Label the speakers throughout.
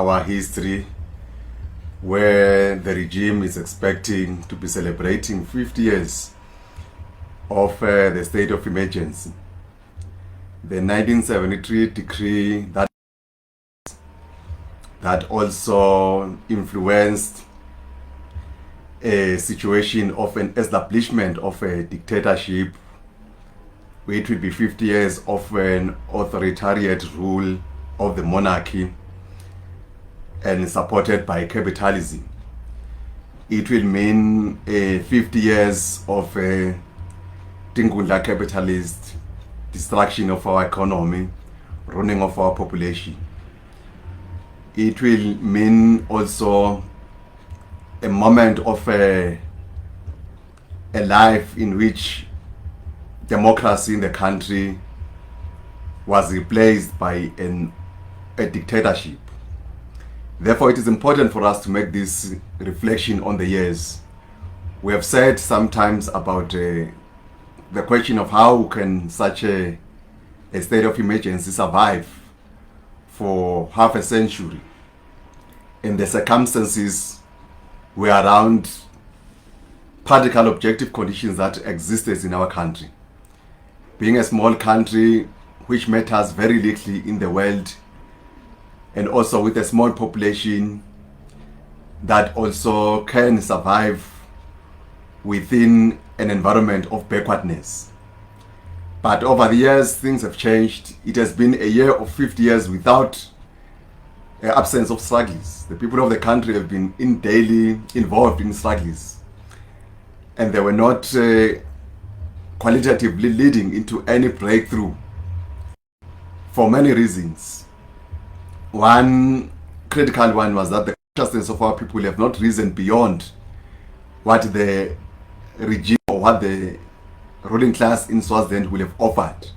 Speaker 1: our history, where the regime is expecting to be celebrating 50 years of the state of emergency. The 1973 decree that also influenced a situation of an establishment of a dictatorship, which will be 50 years of an authoritarian rule of the monarchy and supported by capitalism. It will mean 50 years of a Tingunda capitalist, destruction of our economy, ruining of our population. It will mean also a moment of a life in which democracy in the country was replaced by a dictatorship. Therefore, it is important for us to make this reflection on the years. We have said sometimes about the question of how can such a state of emergency survive for half a century, and the circumstances were around practical objective conditions that existed in our country. Being a small country which matters very little in the world, and also with a small population that also can survive within an environment of backwardness. But over the years, things have changed. It has been a year of 50 years without absence of struggles. The people of the country have been daily involved in struggles, and they were not qualitatively leading into any breakthrough for many reasons. One critical one was that the consciousness of our people have not risen beyond what the regime or what the ruling class in Swaziland will have offered.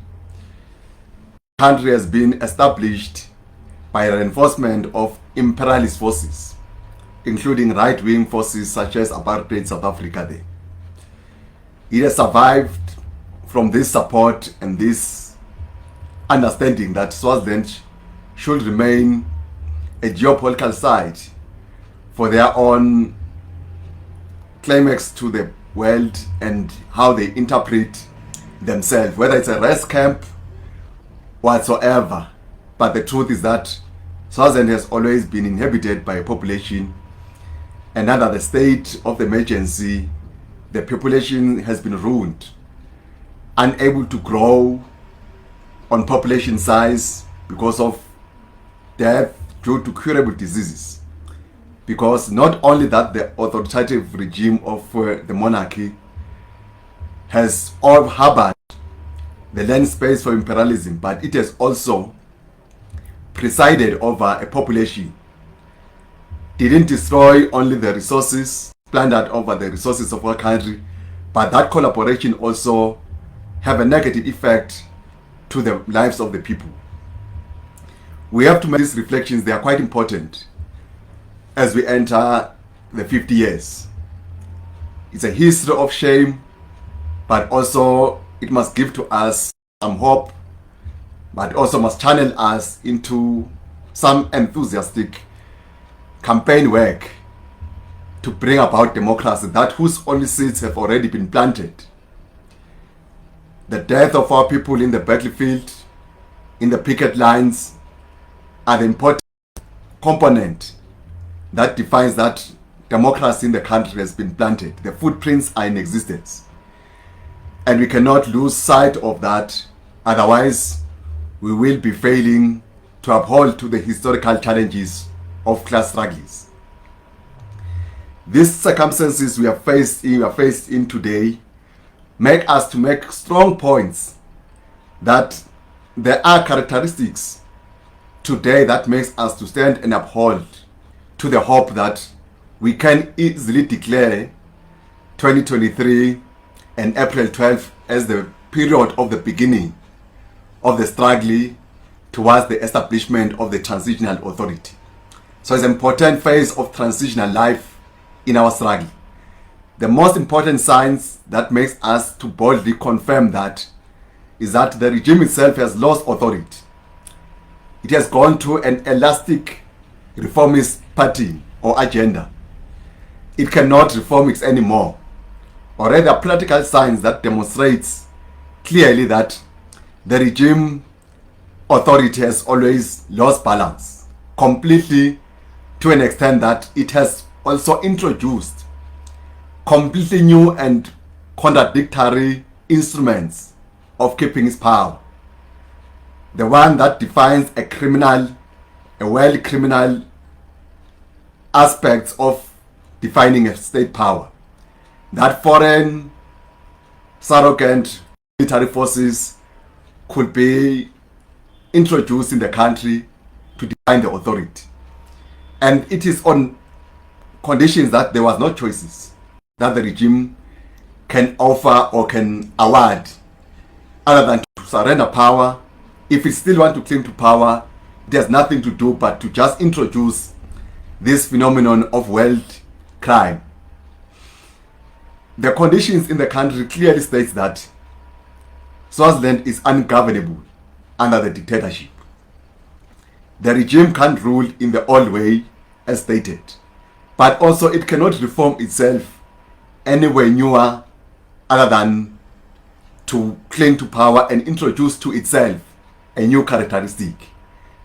Speaker 1: The country has been established by reinforcement of imperialist forces, including right-wing forces such as apartheid South Africa there. It has survived from this support and this understanding that Swaziland should remain a geopolitical site for their own climax to the world and how they interpret themselves, whether it's a rest camp whatsoever. But the truth is that Swaziland has always been inhabited by a population, and under the state of emergency, the population has been ruined, unable to grow on population size because of death due to curable diseases. Because not only that the authoritative regime of the monarchy has all harbored the land space for imperialism, but it has also presided over a population. Didn't destroy only the resources, plundered over the resources of our country, but that collaboration also have a negative effect to the lives of the people. We have to make these reflections. They are quite important as we enter the 50 years. It's a history of shame, but also it must give to us some hope, but also must channel us into some enthusiastic campaign work to bring about democracy, that whose only seeds have already been planted. The death of our people in the battlefield, in the picket lines, are the important component that defines that democracy in the country has been planted. The footprints are in existence, and we cannot lose sight of that. Otherwise, we will be failing to uphold to the historical challenges of class struggles. These circumstances we are faced in today make us to make strong points that there are characteristics today that makes us to stand and uphold to the hope that we can easily declare 2023 and April 12th as the period of the beginning of the struggle towards the establishment of the transitional authority. So it's an important phase of transitional life in our struggle. The most important signs that makes us to boldly confirm that is that the regime itself has lost authority. It has gone through an elastic reformist party or agenda. It cannot reform it anymore. Already there are practical signs that demonstrates clearly that the regime authority has always lost balance completely, to an extent that it has also introduced completely new and contradictory instruments of keeping its power. The one that defines a well-criminal aspects of defining a state power. That foreign surrogate military forces could be introduced in the country to define the authority. And it is on conditions that there was no choices that the regime can offer or can award other than to surrender power. If it still wants to cling to power, it has nothing to do but to just introduce this phenomenon of world crime. The conditions in the country clearly states that Swaziland is ungovernable under the dictatorship. The regime can't rule in the old way as stated, but also it cannot reform itself anywhere newer other than to cling to power and introduce to itself a new characteristic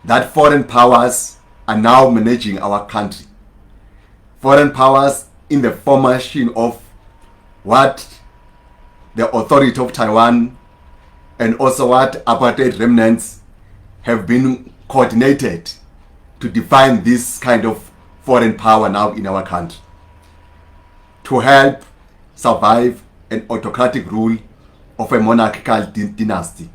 Speaker 1: that foreign powers are now managing our country. Foreign powers in the formation of what the authority of Taiwan and also what apartheid remnants have been coordinated to define this kind of foreign power now in our country, to help survive an autocratic rule of a monarchical dynasty.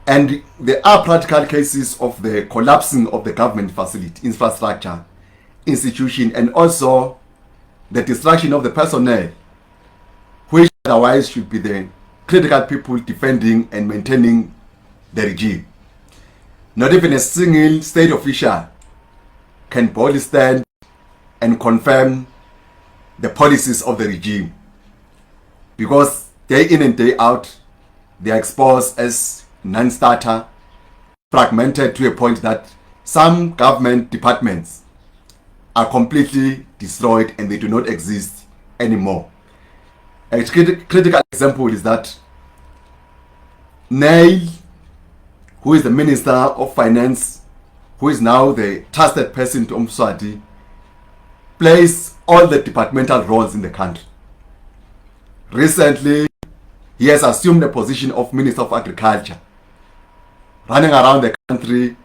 Speaker 1: And there are practical cases of the collapsing of the government facility, infrastructure, institution, and also the destruction of the personnel, which otherwise should be the critical people defending and maintaining the regime. Not even a single state official can boldly stand and confirm the policies of the regime, because day in and day out they are exposed as non-starter, fragmented to a point that some government departments are completely destroyed and they do not exist anymore. A critical example is that Neil, who is the Minister of Finance, who is now the trusted person to Mswati, plays all the departmental roles in the country. Recently, he has assumed the position of Minister of Agriculture, running around the country,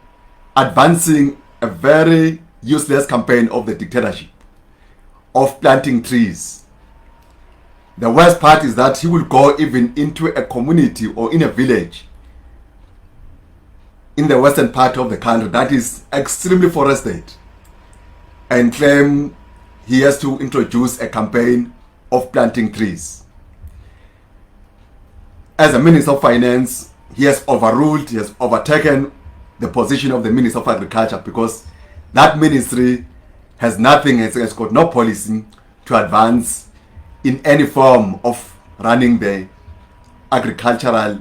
Speaker 1: advancing a very useless campaign of the dictatorship, of planting trees. The worst part is that he will go even into a community or in a village in the western part of the country that is extremely forested and claim he has to introduce a campaign of planting trees. As a Minister of Finance, he has overtaken the position of the Minister of Agriculture, because that ministry has nothing, has got no policy to advance in any form of running the agricultural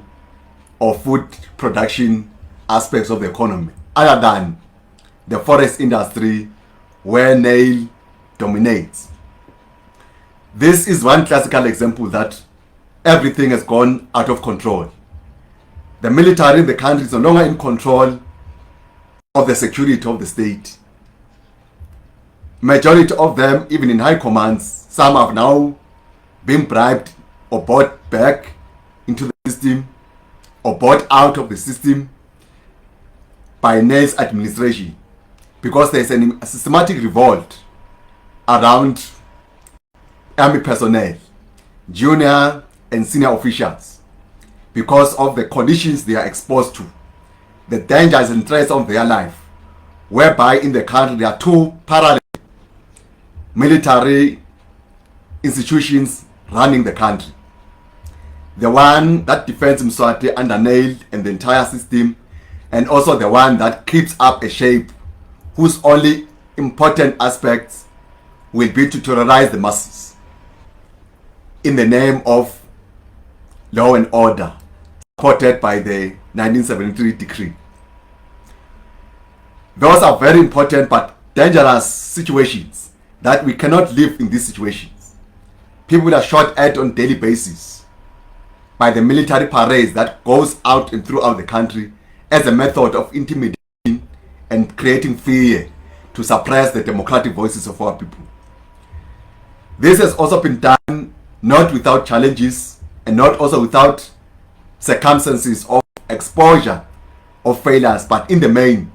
Speaker 1: or food production aspects of the economy, other than the forest industry where Neil dominates. This is one classical example that everything has gone out of control. The military in the country is no longer in control of the security of the state. Majority of them, even in high commands, some have now been bribed or bought back into the system or bought out of the system by Neil's administration, because there is a systematic revolt around army personnel, junior and senior officials, because of the conditions they are exposed to, the dangers and threats of their life, whereby in the country there are two parallel military institutions running the country. The one that defends Mswati under Neil and the entire system, and also the one that keeps up a shape whose only important aspects will be to terrorize the masses in the name of law and order, supported by the 1973 decree. Those are very important but dangerous situations that we cannot live in these situations. People are shot at on a daily basis by the military parades that goes out and throughout the country as a method of intimidating and creating fear to suppress the democratic voices of our people. This has also been done not without challenges and not also without circumstances of exposure of failures, but in the main,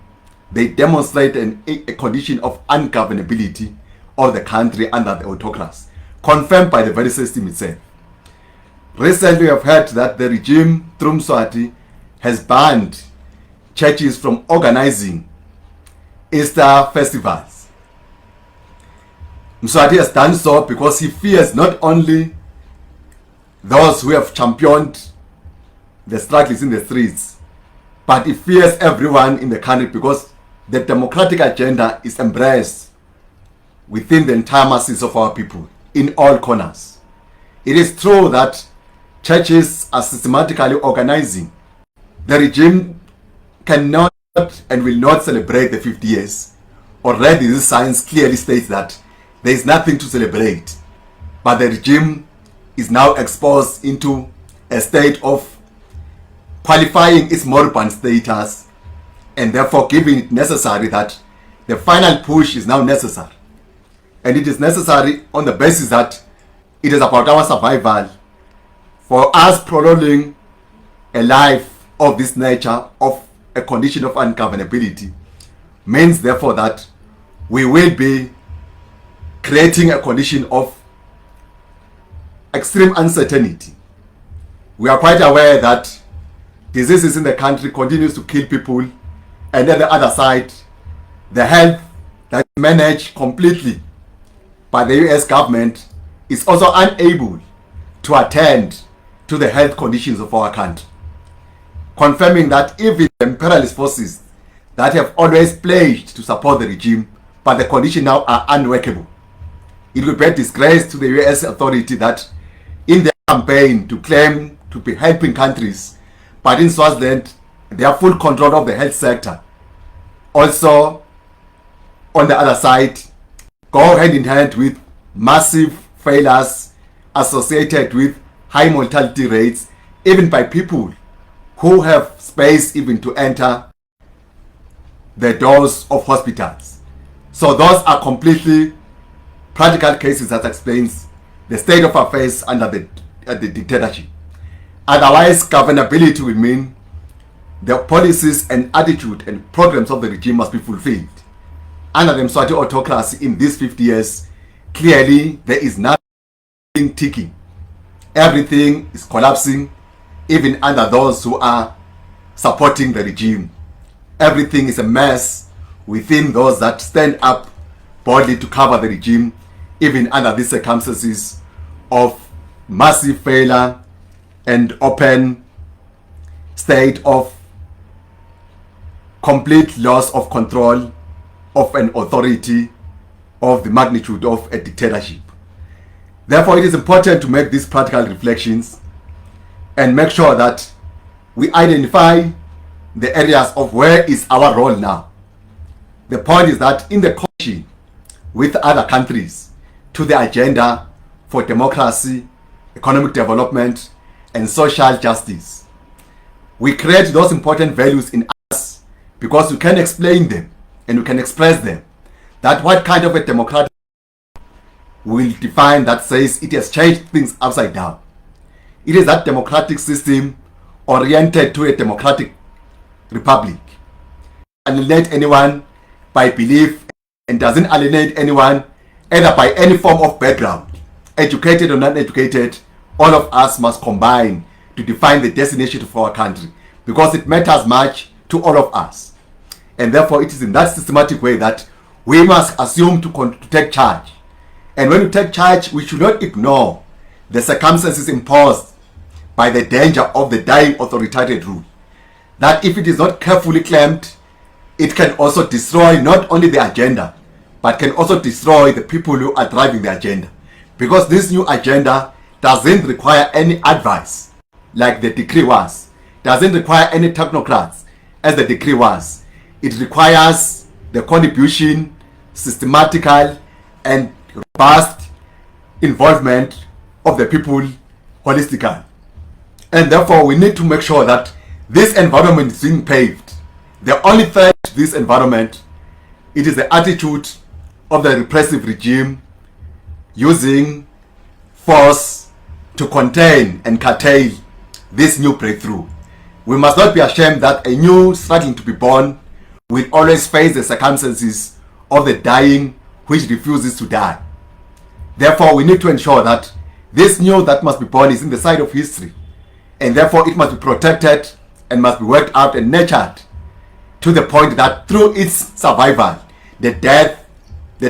Speaker 1: they demonstrate a condition of ungovernability of the country under the autocracy, confirmed by the very system itself. Recently, we have heard that the regime through Mswati has banned churches from organizing Easter festivals. Mswati has done so because he fears not only those who have championed the struggles in the streets, but he fears everyone in the country because the democratic agenda is embraced within the entire masses of our people in all corners. It is true that churches are systematically organizing. The regime cannot and will not celebrate the 50 years. Already this science clearly states that there is nothing to celebrate, but the regime is now exposed into a state of qualifying its moribund status and therefore giving it necessary that the final push is now necessary. And it is necessary on the basis that it is about our survival. For us, prolonging a life of this nature, of a condition of ungovernability, means therefore that we will be creating a condition of extreme uncertainty. We are quite aware that diseases in the country continues to kill people, and at the other side, the health that is managed completely by the US government is also unable to attend to the health conditions of our country, confirming that even the imperialist forces that have always pledged to support the regime, but the conditions now are unworkable. It will be a disgrace to the US authority that in their campaign to claim to be helping countries, but in Swaziland, they have full control of the health sector. Also, on the other side, go hand in hand with massive failures associated with high mortality rates, even by people who have space even to enter the doors of hospitals. So those are completely practical cases that explains the state of affairs under the dictatorship. Otherwise, governability will mean the policies and attitude and programs of the regime must be fulfilled. Under the Mswati autocracy in these 50 years, clearly there is nothing ticking. Everything is collapsing, even under those who are supporting the regime. Everything is a mess within those that stand up boldly to cover the regime, even under these circumstances of massive failure and open state of complete loss of control of an authority of the magnitude of a dictatorship. Therefore, it is important to make these practical reflections and make sure that we identify the areas of where is our role now. The point is that in the coalition with other countries to the agenda for democracy, economic development, and social justice, we create those important values in us because we can explain them and we can express them. That what kind of a democratic will define that says it has changed things upside down. It is that democratic system oriented to a democratic republic. Alienate anyone by belief and doesn't alienate anyone either by any form of background, educated or non-educated. All of us must combine to define the destination of our country because it matters much to all of us. And therefore, it is in that systematic way that we must assume to take charge. And when we take charge, we should not ignore the circumstances imposed by the danger of the dying authoritarian rule. That if it is not carefully claimed, it can also destroy not only the agenda, but can also destroy the people who are driving the agenda. Because this new agenda doesn't require any advice like the decree was. Doesn't require any technocrats as the decree was. It requires the contribution, systematical and robust involvement of the people holistically. And therefore, we need to make sure that this environment is being paved. The only threat to this environment, it is the attitude of the repressive regime using force to contain and curtail this new breakthrough. We must not be ashamed that a new struggling to be born will always face the circumstances of the dying which refuses to die. Therefore, we need to ensure that this new that must be born is in the side of history, and therefore it must be protected and must be worked out and nurtured to the point that through its survival, the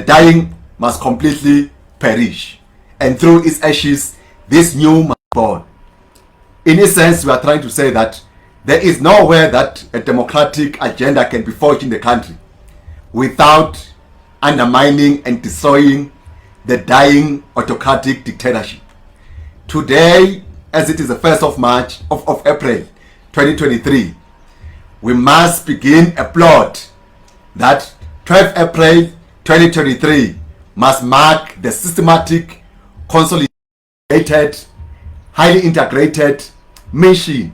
Speaker 1: dying must completely perish, and through its ashes, this new must be born. In essence, we are trying to say that there is nowhere that a democratic agenda can be forged in the country without undermining and destroying the dying autocratic dictatorship. Today, as it is the 1st of April 2023, we must begin a plot that 12 April 2023 must mark the systematic, consolidated, highly integrated mission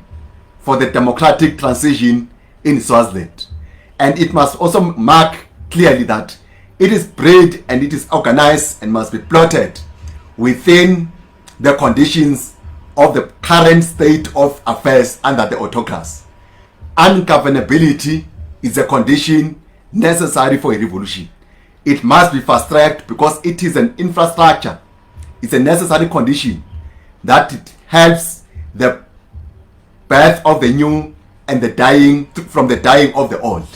Speaker 1: for the democratic transition in Swaziland. And it must also mark clearly that it is bred and it is organized and must be plotted within the conditions of the current state of affairs under the autocracy. Ungovernability is a condition necessary for a revolution. It must be fast-tracked because it is an infrastructure. It's a necessary condition that it helps the birth of the new and the dying from the dying of the old.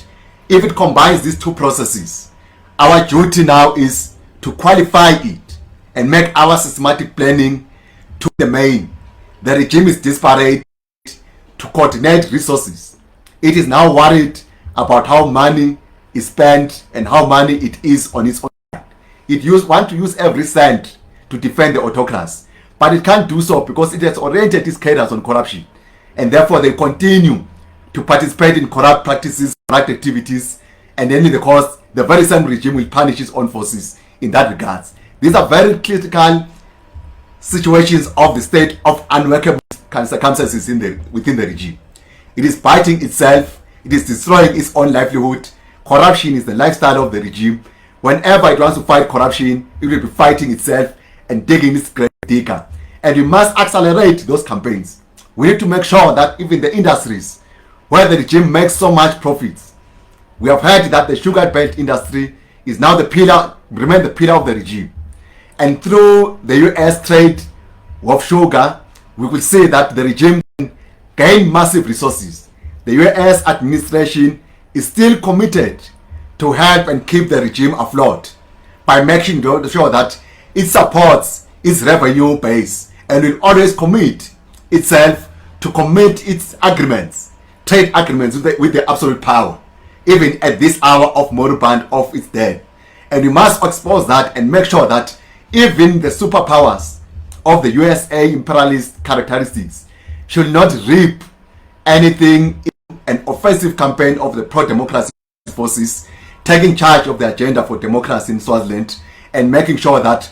Speaker 1: If it combines these two processes, our duty now is to qualify it and make our systematic planning to the main. The regime is desperate to coordinate resources. It is now worried about how money is spent and how money it is on its own. It wants to use every cent to defend the autocracy, but it can't do so because it has oriented its cadres on corruption, and therefore they continue to participate in corrupt practices, corrupt activities, and then in the course, the very same regime will punish its own forces in that regard. These are very critical situations of the state of unworkable circumstances within the regime. It is biting itself, it is destroying its own livelihood. Corruption is the lifestyle of the regime. Whenever it wants to fight corruption, it will be fighting itself and digging its grave deeper. And we must accelerate those campaigns. We need to make sure that even the industries where the regime makes so much profits, we have heard that the sugar belt industry is now remain the pillar of the regime. And through the US trade of sugar, we will see that the regime gain massive resources. The US administration is still committed to help and keep the regime afloat by making sure that it supports its revenue base and will always commit itself to commit its agreements, trade agreements with the absolute power, even at this hour of moribund of its dead. And we must expose that and make sure that even the superpowers of the USA imperialist characteristics should not reap anything in an offensive campaign of the pro-democracy forces taking charge of the agenda for democracy in Swaziland and making sure that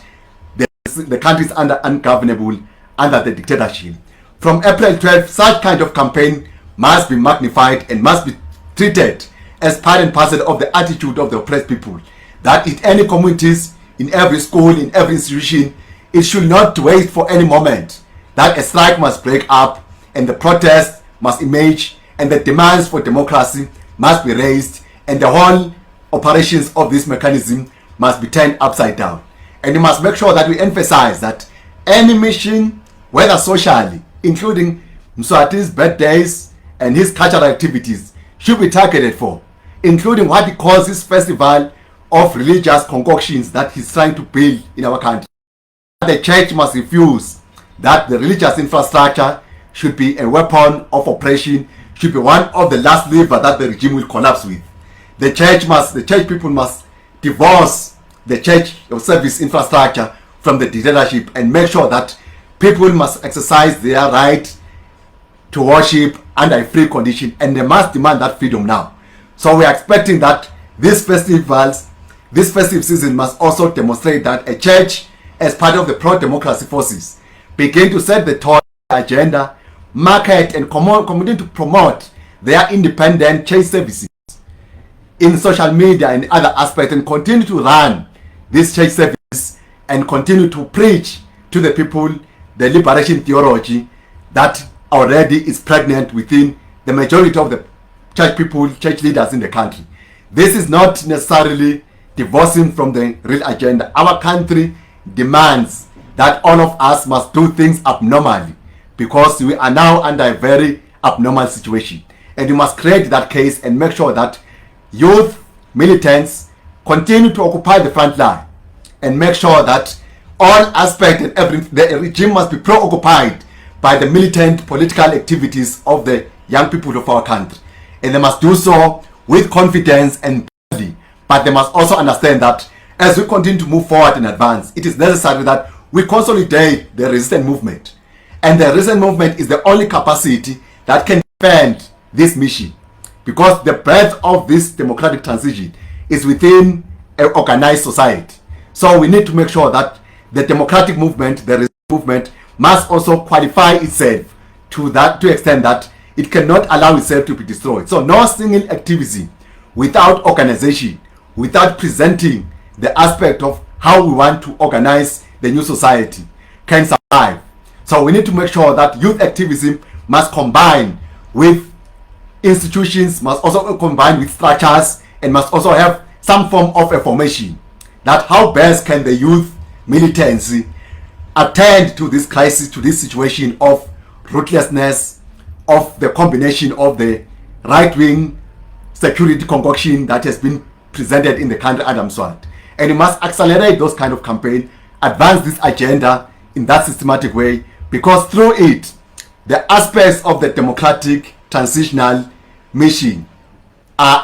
Speaker 1: the country is ungovernable under the dictatorship. From April 12th, such kind of campaign must be magnified and must be treated as part and parcel of the attitude of the oppressed people, that in any communities, in every school, in every institution, it should not wait for any moment, that a strike must break up and the protest must emerge and the demands for democracy must be raised and the whole operations of this mechanism must be turned upside down. And we must make sure that we emphasize that any mission, whether socially, including Mswati's birthdays and his cultural activities, should be targeted for, including what he calls his festival of religious concoctions that he's trying to build in our country. The church must refuse that the religious infrastructure should be a weapon of oppression, should be one of the last lever that the regime will collapse with. The church people must divorce the church of service infrastructure from the dictatorship and make sure that people must exercise their right to worship under a free condition, and they must demand that freedom now. So we are expecting that These festivals, this festive season must also demonstrate that a church, as part of the pro-democracy forces, begin to set the tone, agenda, market, and continue to promote their independent church services in social media and other aspects, and continue to run this church service and continue to preach to the people the liberation theology that already is pregnant within the majority of the church people, church leaders in the country. This is not necessarily divorcing from the real agenda. Our country demands that all of us must do things abnormally because we are now under a very abnormal situation. And we must create that case and make sure that youth militants continue to occupy the front line and make sure that all aspects and the regime must be preoccupied by the militant political activities of the young people of our country. And they must do so with confidence and boldly. But they must also understand that as we continue to move forward and advance, it is necessary that we consolidate the resistance movement. And the resistance movement is the only capacity that can defend this mission, because the breadth of this democratic transition is within an organized society. So we need to make sure that the democratic movement, the resistance movement, must also qualify itself to the extent that it cannot allow itself to be destroyed. So no single activity without organization, without presenting the aspect of how we want to organize the new society can survive. So we need to make sure that youth activism must combine with institutions, must also combine with structures, and must also have some form of a formation. That how best can the youth militancy attend to this crisis, to this situation of ruthlessness, of the combination of the right-wing security concoction that has been presented in the country under Mswati. And you must accelerate those kind of campaign, advance this agenda in that systematic way, because through it, the aspects of the democratic transitional mission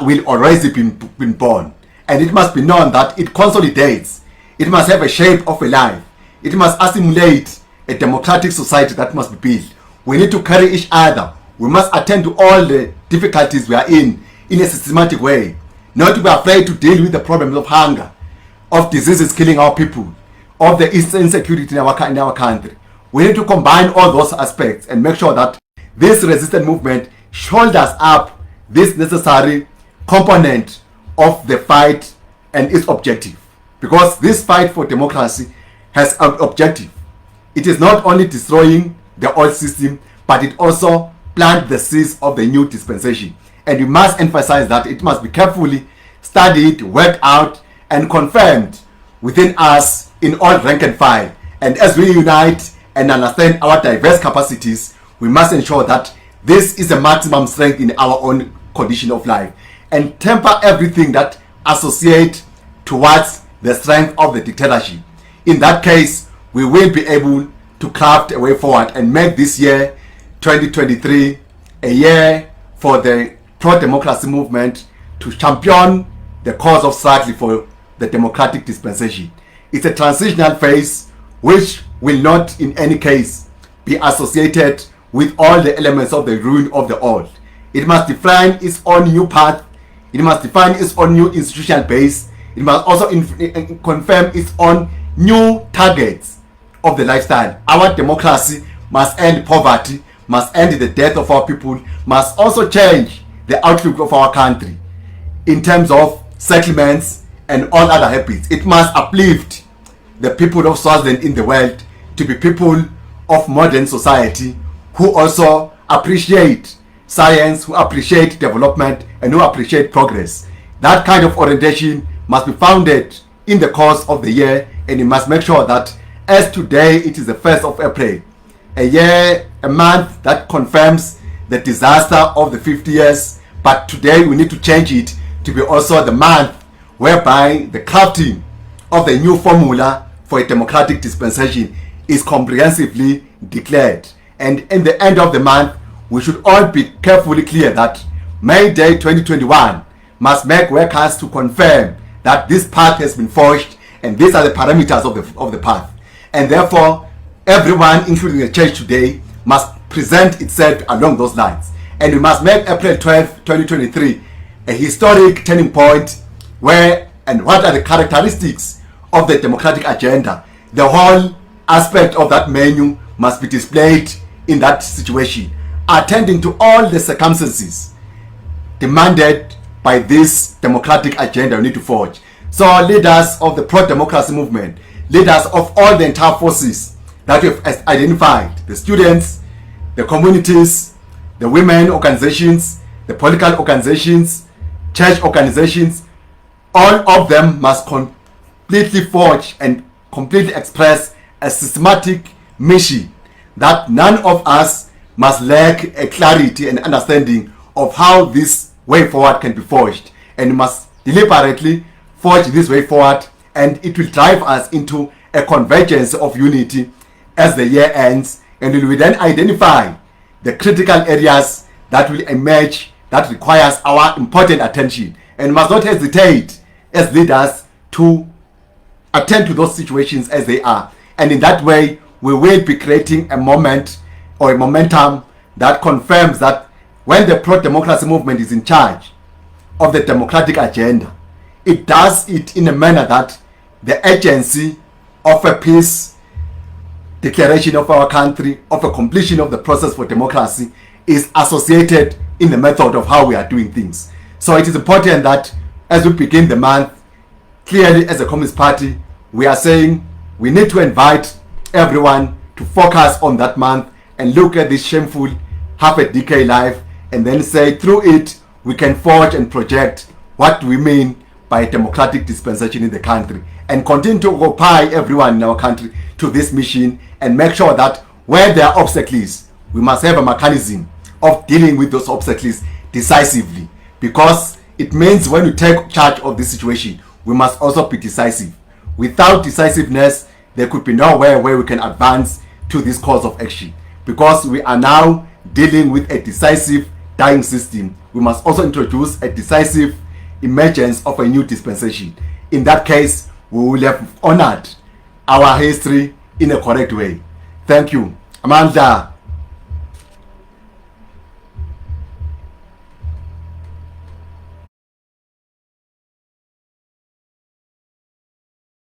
Speaker 1: will already been born. And it must be known that it consolidates. It must have a shape of a life. It must assimilate a democratic society that must be built. We need to carry each other. We must attend to all the difficulties we are in a systematic way. Not to be afraid to deal with the problems of hunger, of diseases killing our people, of the insecurity in our country. We need to combine all those aspects and make sure that this resistance movement shoulders up this necessary component of the fight and its objective. Because this fight for democracy has an objective. It is not only destroying the old system, but it also plant the seeds of the new dispensation. And we must emphasize that it must be carefully studied, worked out, and confirmed within us in all rank and file. And as we unite and understand our diverse capacities, we must ensure that this is a maximum strength in our own condition of life, and temper everything that associate towards the strength of the dictatorship. In that case, we will be able to craft a way forward and make this year 2023 a year for the pro-democracy movement to champion the cause of struggle for the democratic dispensation. It's a transitional phase which will not in any case be associated with all the elements of the ruin of the old. It must define its own new path. It must define its own new institutional base. It must also confirm its own new targets of the lifestyle. Our democracy must end poverty, must end the death of our people, must also change the outlook of our country in terms of settlements and all other habits. It must uplift the people of Swaziland in the world to be people of modern society who also appreciate science, who appreciate development, and who appreciate progress. That kind of orientation must be founded in the course of the year, and you must make sure that as today it is the 1st of April, a month that confirms the disaster of the 50 years, but today we need to change it to be also the month whereby the crafting of the new formula for a democratic dispensation is comprehensively declared. And in the end of the month, we should all be carefully clear that May Day 2021 must make workers to confirm that this path has been forged and these are the parameters of the path. And therefore, everyone, including the church today, must present itself along those lines. And we must make April 12, 2023 a historic turning point where and what are the characteristics of the democratic agenda. The whole aspect of that menu must be displayed in that situation, attending to all the circumstances demanded by this democratic agenda we need to forge. So leaders of the pro-democracy movement, leaders of all the entire forces that we have identified, the students, the communities, the women organizations, the political organizations, church organizations, all of them must completely forge and completely express a systematic mission that none of us must lack a clarity and understanding of how this way forward can be forged, and we must deliberately forge this way forward, and it will drive us into a convergence of unity as the year ends, and we will then identify the critical areas that will emerge that requires our important attention, and must not hesitate as leaders to attend to those situations as they are. And in that way we will be creating a moment or a momentum that confirms that when the pro-democracy movement is in charge of the democratic agenda, it does it in a manner that the agency of a peace declaration of our country, of a completion of the process for democracy, is associated in the method of how we are doing things. So it is important that as we begin the month, clearly as a Communist Party, we are saying we need to invite everyone to focus on that month and look at this shameful half a decade life, and then say through it we can forge and project what we mean by a democratic dispensation in the country, and continue to occupy everyone in our country to this mission, and make sure that where there are obstacles, we must have a mechanism of dealing with those obstacles decisively, because it means when we take charge of this situation, we must also be decisive. Without decisiveness, there could be nowhere where we can advance to this course of action, because we are now dealing with a decisive dying system. We must also introduce a decisive emergence of a new dispensation. In that case, we will have honored our history in a correct way. Thank you. Amandla.